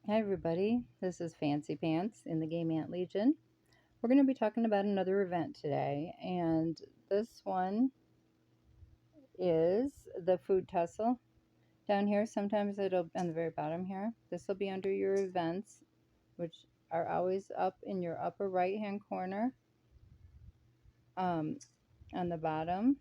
Hi everybody, this is Fancy Pants in the Game Ant Legion. We're going to be talking about another event today, and this one is the food tussle. Down here, sometimes it'll on the very bottom here. This will be under your events, which are always up in your upper right hand corner um, on the bottom.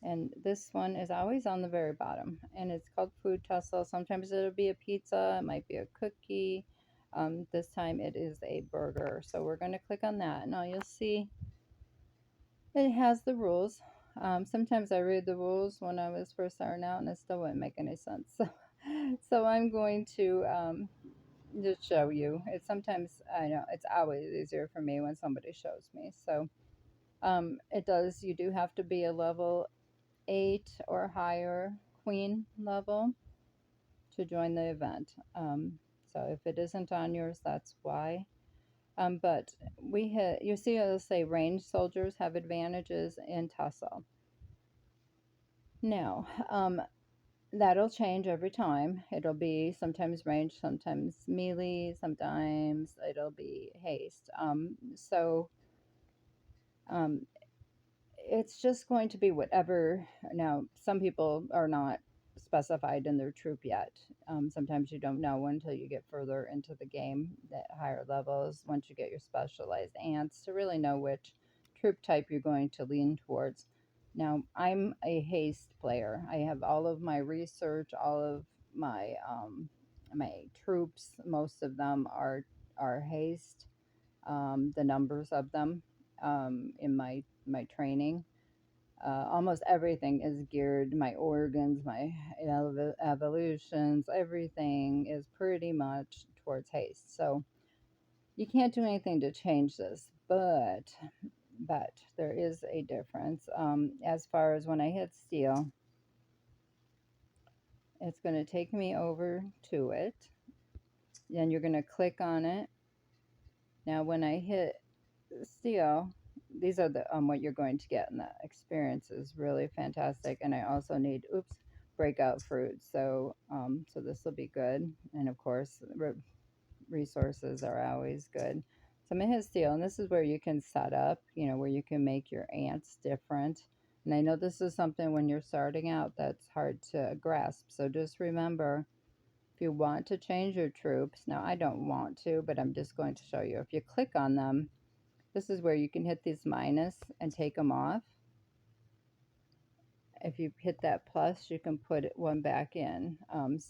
And this one is always on the very bottom, and it's called food tussle. Sometimes it'll be a pizza, it might be a cookie. This time it is a burger. So we're going to click on that. Now you'll see it has the rules. Sometimes I read the rules when I was first starting out, and it still wouldn't make any sense. So I'm going to just show you. It's sometimes, I know, it's always easier for me when somebody shows me. So you do have to be a level 8 or higher queen level to join the event. So if it isn't on yours, that's why. But you see, it'll say ranged soldiers have advantages in tussle. Now, that'll change every time. It'll be sometimes range, sometimes melee, sometimes it'll be haste. Um, it's just going to be whatever. Now, some people are not specified in their troop yet. Sometimes you don't know until you get further into the game at higher levels, once you get your specialized ants, to really know which troop type you're going to lean towards. Now, I'm a haste player. I have all of my research, all of my troops. Most of them are haste. The numbers of them in my training. Almost everything is geared, my organs, my evolutions, everything is pretty much towards haste. So you can't do anything to change this, but there is a difference. As far as when I hit steel, it's going to take me over to it. Then you're going to click on it. Now when I hit steel, these are the what you're going to get, and the experience is really fantastic. And I also need breakout fruit, so this will be good. And of course, resources are always good. So I'm gonna hit steel, and this is where you can set up, where you can make your ants different. And I know this is something when you're starting out that's hard to grasp, so just remember, if you want to change your troops, now I don't want to, but I'm just going to show you. If you click on them, this is where you can hit these minus and take them off. If you hit that plus, you can put one back in.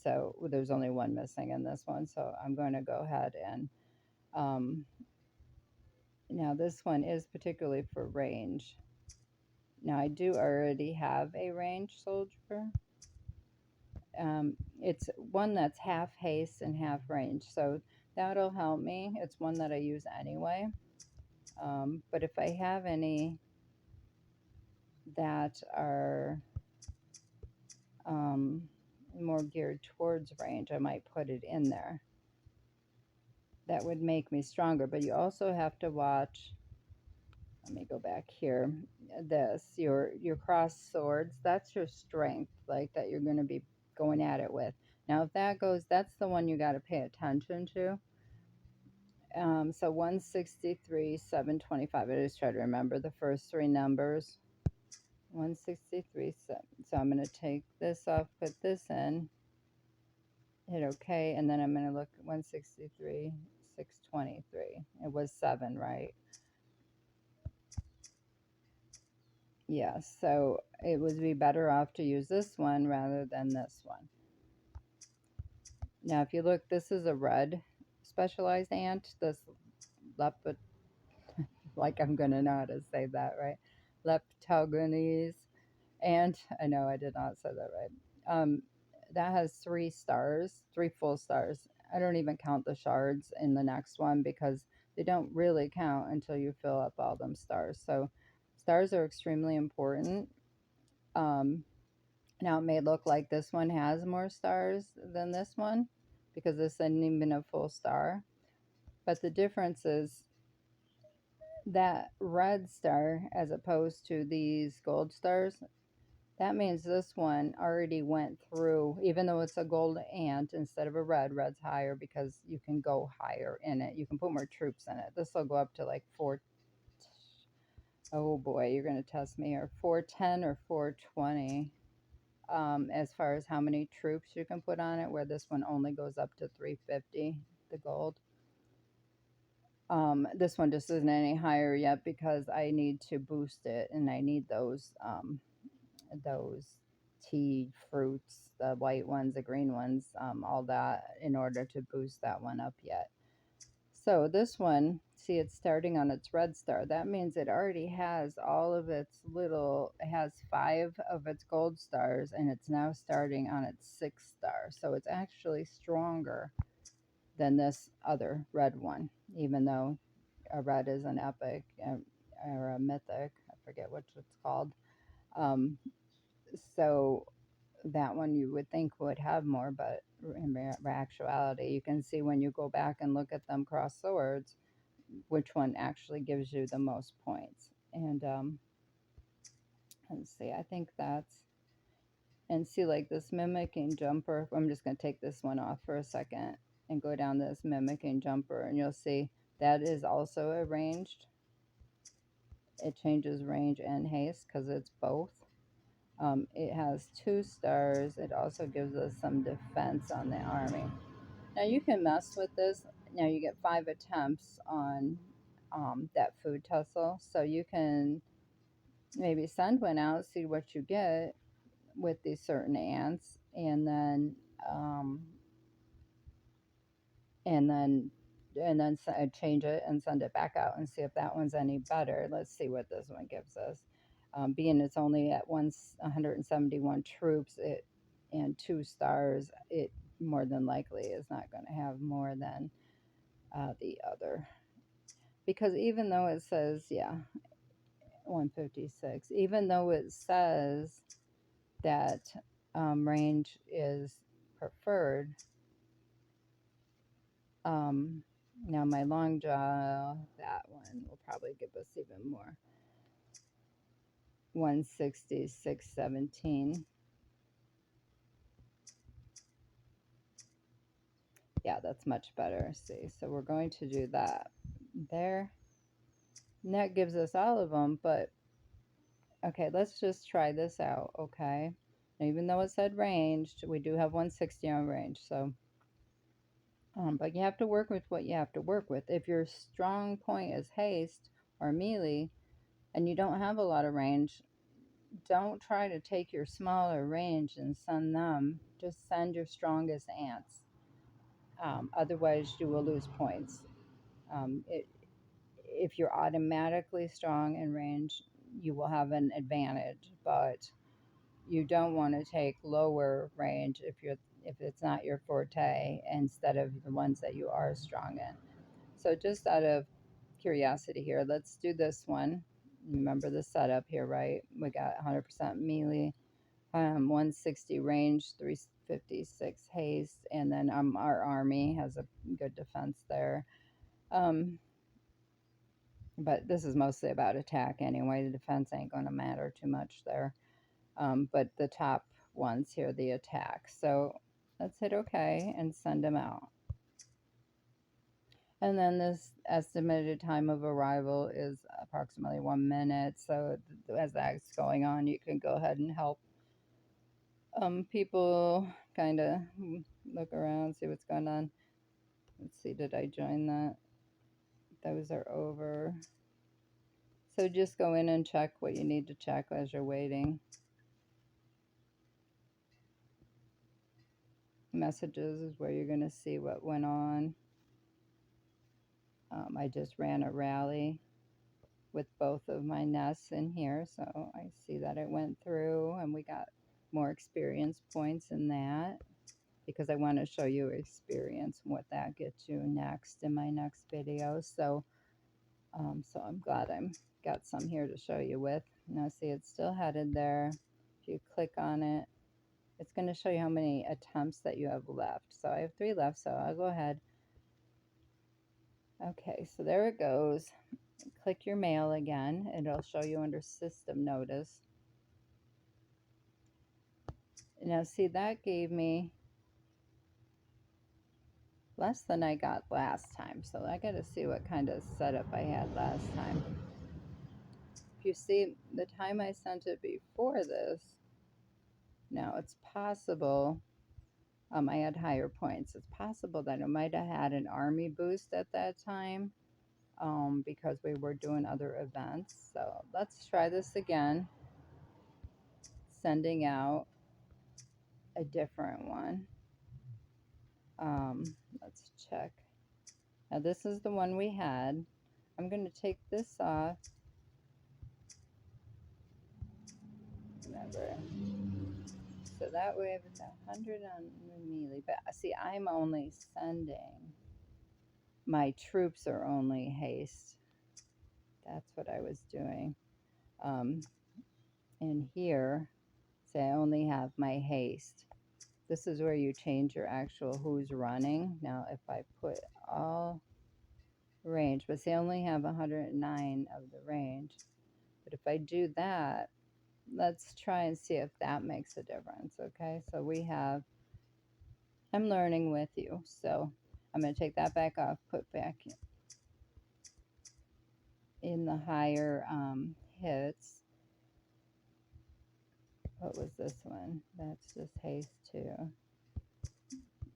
So there's only one missing in this one. So I'm going to go ahead and um, now this one is particularly for range. Now I do already have a range soldier. It's one that's half haste and half range. So that'll help me. It's one that I use anyway. But if I have any that are more geared towards range, I might put it in there. That would make me stronger, but you also have to watch. Let me go back here. Your cross swords, that's your strength, like that you're going to be going at it with. Now, if that goes, that's the one you got to pay attention to. So 163, 725. I just try to remember the first three numbers. 163, so I'm going to take this off, put this in, hit OK, and then I'm going to look at 163, 623. It was 7, right? Yeah, so it would be better off to use this one rather than this one. Now, if you look, this is a red specialized ant. This lepid, like I'm going to know how to say that, right? Leptogonese ant. I know I did not say that right. That has 3 stars, 3 full stars. I don't even count the shards in the next one because they don't really count until you fill up all them stars. So stars are extremely important. Now it may look like this one has more stars than this one because this isn't even a full star. But the difference is that red star, as opposed to these gold stars, That means this one already went through, even though it's a gold ant instead of a red. Red's higher because you can go higher in it. You can put more troops in it. This will go up to like four. Oh boy, you're going to test me here. 410 or 420 as far as how many troops you can put on it, where this one only goes up to 350, the gold. This one just isn't any higher yet because I need to boost it, and I need those tea fruits, the white ones, the green ones, all that in order to boost that one up yet. So this one, see, it's starting on its red star. That means it already has all of its little, it has 5 of its gold stars, and it's now starting on its 6th star. So it's actually stronger than this other red one, even though a red is an epic or a mythic. I forget what it's called. Um, so that one you would think would have more, but in actuality, you can see when you go back and look at them cross swords, which one actually gives you the most points. And let's see, I think that's, and see, like this mimicking jumper, I'm just going to take this one off for a second and go down this mimicking jumper, and you'll see that is also a ranged. It changes range and haste because it's both. It has 2 stars. It also gives us some defense on the army. Now you can mess with this. Now you get 5 attempts on that food tussle. So you can maybe send one out, see what you get with these certain ants, um, and then change it and send it back out and see if that one's any better. Let's see what this one gives us. Being it's only at 171 troops and 2 stars, it more than likely is not going to have more than the other. Because even though it says, yeah, 156, even though it says that range is preferred, Um, now my long jaw, that one will probably give us even more. 166.17. Yeah, that's much better. See, so we're going to do that there. And that gives us all of them, but okay, let's just try this out, okay? Even though it said ranged, we do have 160 on range, so but you have to work with what you have to work with. If your strong point is haste or melee and you don't have a lot of range, don't try to take your smaller range and send them. Just send your strongest ants. Otherwise, you will lose points. If you're automatically strong in range, you will have an advantage. But you don't want to take lower range if it's not your forte instead of the ones that you are strong in. So just out of curiosity here, let's do this one. Remember the setup here, right? We got 100% melee, 160 range, 356 haste, and then our army has a good defense there. But this is mostly about attack anyway. The defense ain't going to matter too much there. But the top ones here, the attack. So let's hit OK and send them out. And then this estimated time of arrival is approximately 1 minute. So as that's going on, you can go ahead and help people kind of look around, see what's going on. Let's see, did I join that? Those are over. So just go in and check what you need to check as you're waiting. Messages is where you're going to see what went on. I just ran a rally with both of my nests in here, so I see that it went through and we got more experience points in that because I want to show you experience and what that gets you next in my next video. So I'm glad I'm got some here to show you with. Now see, it's still headed there. If you click on it, it's going to show you how many attempts that you have left. So I have 3 left, so I'll go ahead. Okay, so there it goes. Click your mail again. It'll show you under system notice. Now, see, that gave me less than I got last time. So I got to see what kind of setup I had last time. If you see the time I sent it before this, now it's possible I had higher points. It's possible that I might have had an army boost at that time because we were doing other events. So let's try this again, sending out a different one. Let's check. Now this is the one we had. I'm going to take this off. Remember, so that way it's 100 on the melee. But see, I'm only sending. My troops are only haste. That's what I was doing. And here, say I only have my haste. This is where you change your actual who's running. Now, if I put all range, but say I only have 109 of the range. But if I do that, let's try and see if that makes a difference, okay? So we have, I'm learning with you, so I'm going to take that back off, put back in the higher hits. What was this one? That's just haste 2.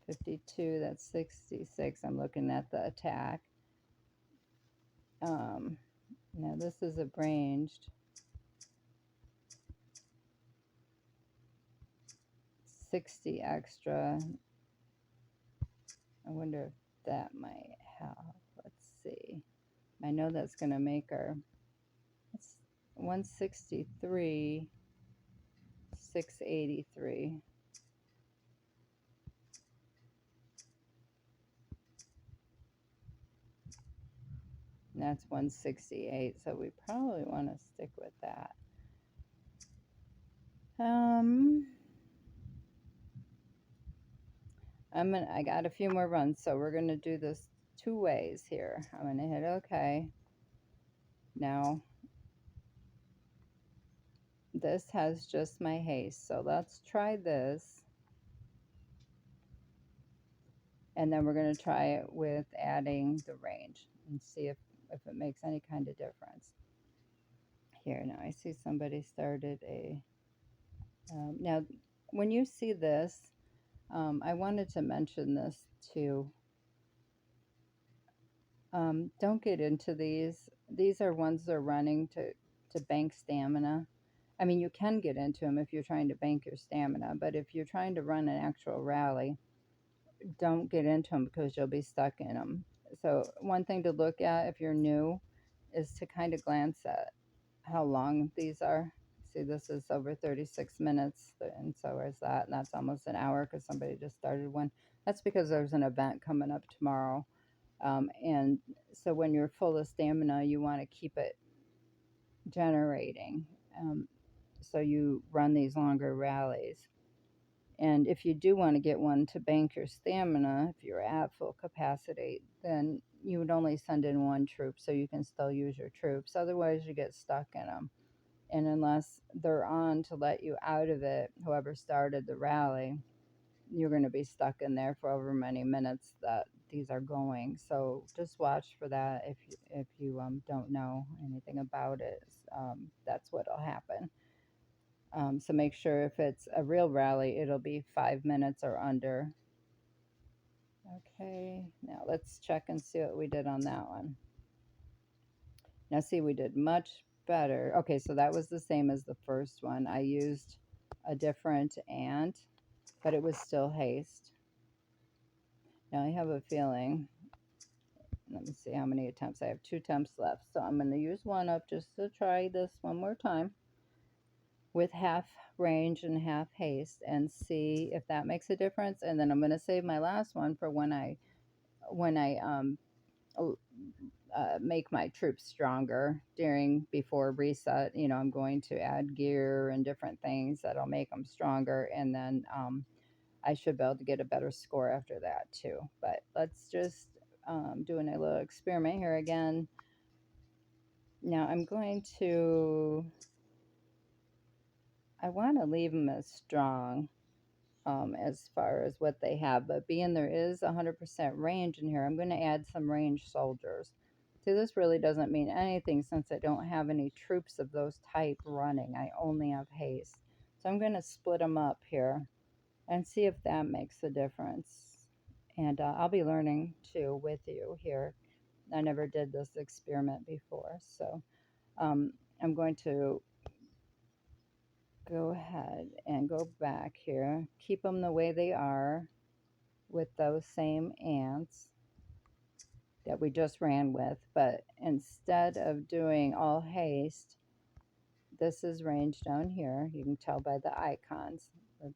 52, that's 66. I'm looking at the attack. Now this is a ranged 60 extra. I wonder if that might help. Let's see. I know that's going to make our, it's 163, 683. And that's 168, so we probably want to stick with that. I got a few more runs, so we're gonna do this 2 ways here. I'm gonna hit OK. Now this has just my haste, so let's try this. And then we're gonna try it with adding the range and see if it makes any kind of difference. Here, now I see somebody started a, now when you see this, I wanted to mention this too. Don't get into these. These are ones that are running to bank stamina. I mean, you can get into them if you're trying to bank your stamina, but if you're trying to run an actual rally, don't get into them because you'll be stuck in them. So one thing to look at if you're new is to kind of glance at how long these are. See, this is over 36 minutes, and so is that, and that's almost an hour because somebody just started one. That's because there's an event coming up tomorrow. And so when you're full of stamina, you want to keep it generating. So you run these longer rallies. And if you do want to get one to bank your stamina, if you're at full capacity, then you would only send in 1 troop so you can still use your troops. Otherwise, you get stuck in them. And unless they're on to let you out of it, whoever started the rally, you're going to be stuck in there for over many minutes that these are going. So just watch for that if you don't know anything about it. That's what'll happen. So make sure if it's a real rally, it'll be 5 minutes or under. Okay, now let's check and see what we did on that one. Now see, we did much better. Okay, so that was the same as the first one. I used a different ant, but it was still haste. Now I have a feeling, let me see how many attempts. I have 2 attempts left, so I'm going to use one up just to try this one more time with half range and half haste and see if that makes a difference. And then I'm going to save my last one for when I make my troops stronger before reset. You know, I'm going to add gear and different things that'll make them stronger, and then I should be able to get a better score after that too. But let's just doing a little experiment here again. Now I'm going to, I want to leave them as strong. as far as what they have. But being there is 100% range in here, I'm going to add some range soldiers. See, this really doesn't mean anything since I don't have any troops of those type running. I only have haste. So I'm going to split them up here and see if that makes a difference. And I'll be learning too with you here. I never did this experiment before. So I'm going to go ahead and go back here. Keep them the way they are with those same ants that we just ran with, but instead of doing all haste, this is range down here. You can tell by the icons.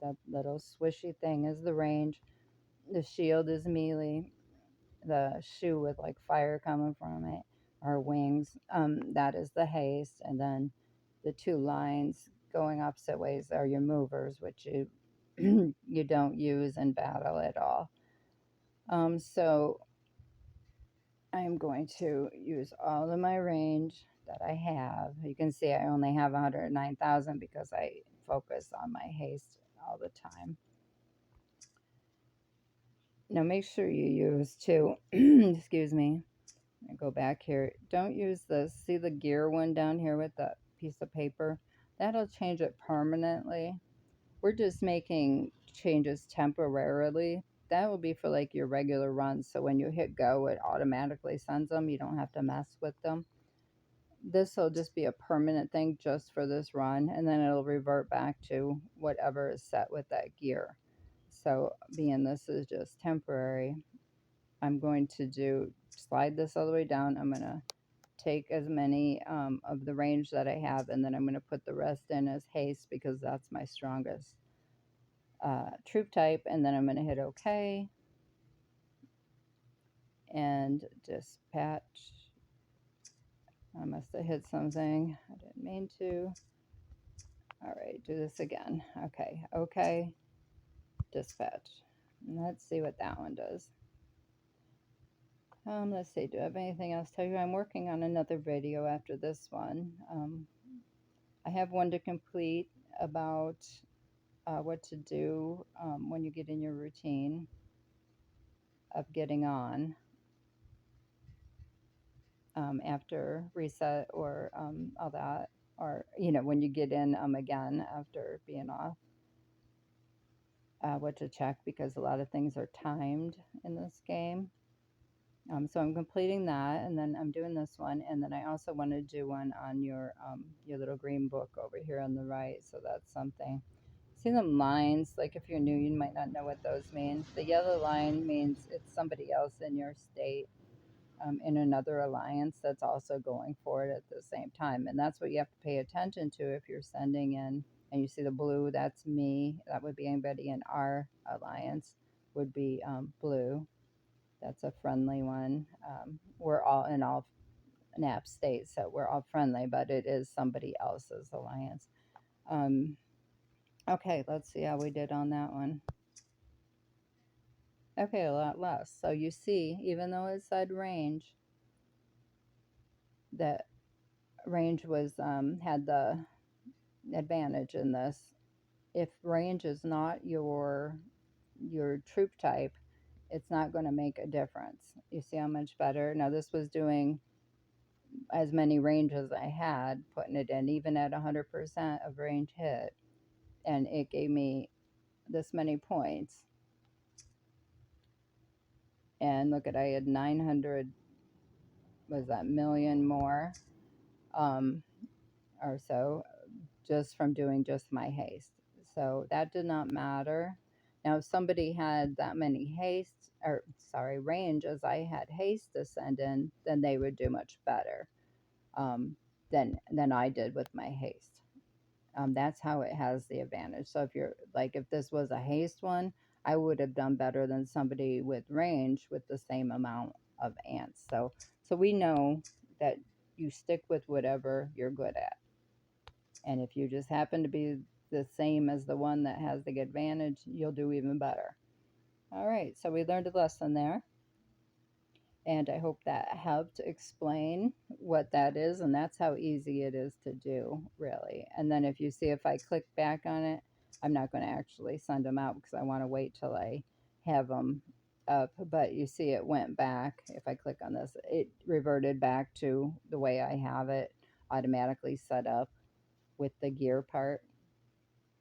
That little swishy thing is the range. The shield is melee. The shoe with like fire coming from it, or wings, that is the haste. And then the two lines going opposite ways are your movers, which you you don't use in battle at all. So I'm going to use all of my range that I have. You can see I only have 109,000 because I focus on my haste all the time. Now make sure you use too, excuse me, I go back here. Don't use this. See the gear one down here with that piece of paper? That'll change it permanently. We're just making changes temporarily. That will be for like your regular runs. So when you hit go, it automatically sends them. You don't have to mess with them. This will just be a permanent thing just for this run. And then it'll revert back to whatever is set with that gear. So being this is just temporary, I'm going to slide this all the way down. I'm going to take as many of the range that I have, and then I'm going to put the rest in as haste because that's my strongest troop type. And then I'm going to hit OK and dispatch. I must have hit something. I didn't mean to. All right, do this again. Okay, OK, dispatch. And let's see what that one does. Let's see, do I have anything else to tell you? I'm working on another video after this one. I have one to complete about what to do when you get in your routine of getting on after reset or all that, or when you get in again after being off, what to check because a lot of things are timed in this game. So I'm completing that, and then I'm doing this one, and then I also want to do one on your little green book over here on the right. So that's something. See them lines, like if you're new, you might not know what those mean. The yellow line means it's somebody else in your state, in another alliance that's also going for it at the same time. And that's what you have to pay attention to if you're sending in. And you see the blue, that's me. That would be anybody in our alliance would be blue. That's a friendly one. We're all in all NAP states, so we're all friendly, but it is somebody else's alliance. Okay, let's see how we did on that one. Okay, a lot less. So you see, even though it said range, that range was had the advantage in this. If range is not your troop type, it's not going to make a difference. You see how much better? Now this was doing as many range as I had, putting it in even at 100% of range hit, and it gave me this many points. And look at, I had 900, was that million more or so just from doing just my haste. So that did not matter. Now if somebody had that many haste, or sorry, range as I had haste to send in, then they would do much better than I did with my haste. That's how it has the advantage. So if you're like, if this was a haste one, I would have done better than somebody with range with the same amount of ants. So we know that you stick with whatever you're good at. And if you just happen to be the same as the one that has the advantage, you'll do even better. All right, so we learned a lesson there. And I hope that helped explain what that is. And that's how easy it is to do, really. And then if you see, if I click back on it, I'm not going to actually send them out because I want to wait till I have them up. But you see, it went back. If I click on this, it reverted back to the way I have it automatically set up with the gear part.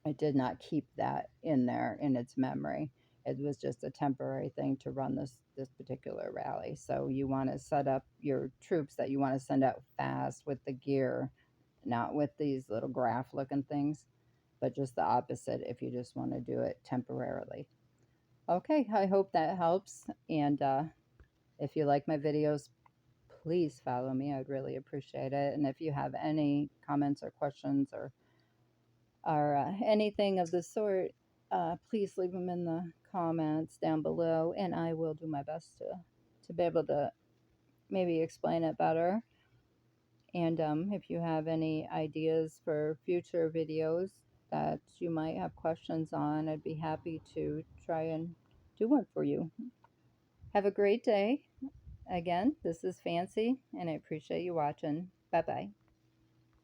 It did not keep that in there in its memory. It was just a temporary thing to run this particular rally. So you want to set up your troops that you want to send out fast with the gear, not with these little graph looking things, but just the opposite if you just want to do it temporarily. Okay, I hope that helps. And if you like my videos, please follow me. I'd really appreciate it. And if you have any comments or questions or anything of the sort, please leave them in the comments down below, and I will do my best to be able to maybe explain it better. And if you have any ideas for future videos that you might have questions on, I'd be happy to try and do one for you. Have a great day. Again, this is Fancy, and I appreciate you watching. Bye bye.